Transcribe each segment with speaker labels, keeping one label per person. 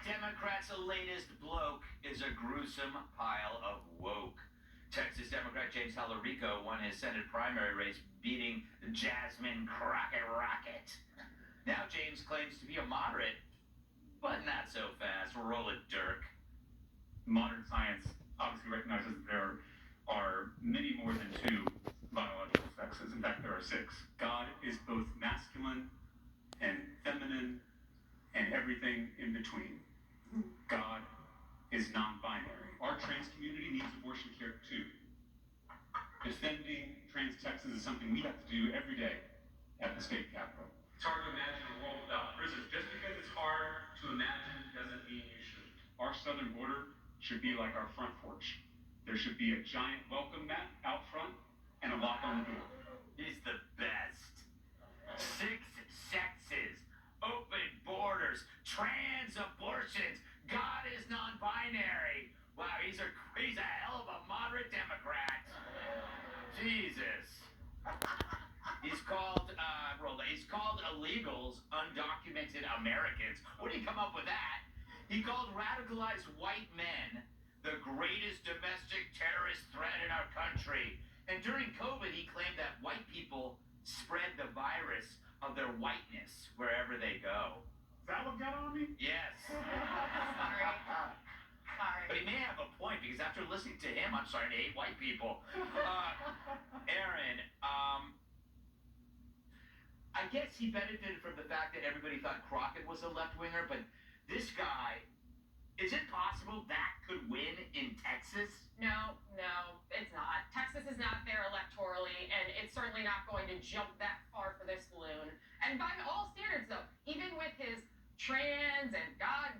Speaker 1: Democrats' latest bloke is a gruesome pile of woke. Texas Democrat James Talarico won his Senate primary race, beating Jasmine Crockett Rocket. Now James claims to be a moderate, but not so fast. Roll it, Dirk.
Speaker 2: Modern science obviously recognizes that there are many more than two biological sexes. In fact, there are six. God is both masculine and feminine and everything in between. God is non-binary. Our trans community needs abortion care too. Defending trans Texas is something we have to do every day at the state capitol. It's hard to imagine a world without prisons. Just because it's hard to imagine doesn't mean you should. Our southern border should be like our front porch. There should be a giant welcome mat out front and a lock on the door.
Speaker 1: He's the best. 6 sexes, open borders, trans abortions. God is non-binary. Wow, he's a hell of a moderate Democrat. Jesus. He's called illegals undocumented Americans. Where did he come up with that? He called radicalized white men the greatest domestic terrorist threat in our country. And during COVID, he claimed that white people spread the virus of their whiteness wherever they go.
Speaker 2: Is that what got on me?
Speaker 1: Yes.
Speaker 3: Sorry.
Speaker 1: But he may have a point, because after listening to him, I'm starting to hate white people. Aaron, I guess he benefited from the fact that everybody thought Crockett was a left-winger, but this guy, is it possible that could win in Texas?
Speaker 3: No, it's not. Texas is not there electorally, and it's certainly not going to jump that far for this balloon. And by all standards, though, even with his trans and God's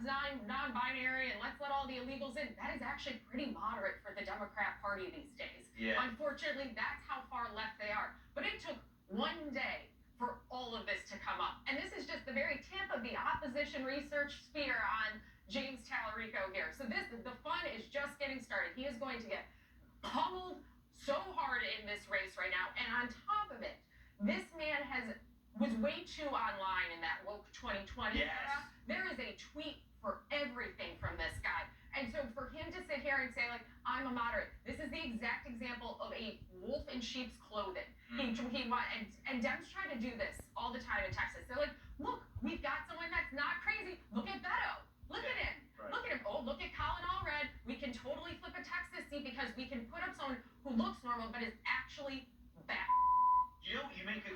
Speaker 3: non-binary and let's let all the illegals in, that is actually pretty moderate for the Democrat Party these days.
Speaker 1: Yeah.
Speaker 3: Unfortunately, that's how far left they are. But it took one day for all of this to come up. And this is just the very tip of the opposition research spear on James Talarico here. So the fun is just getting started. He is going to get pummeled so hard in this race right now. And on top of it, this man was way too online in that woke 2020
Speaker 1: Yes.
Speaker 3: era. There is a tweet for everything from this guy. And so for him to sit here and say, like, I'm a moderate, this is the exact example of a wolf in sheep's clothing. And Dems try to do this all the time in Texas. They're like, look, we've got someone that's not crazy. Look at Beto. Look at him.
Speaker 1: Right.
Speaker 3: Look at him. Oh, look at Colin Allred. We can totally flip a Texas seat because we can put up someone who looks normal but is actually bad.
Speaker 1: You know, you make a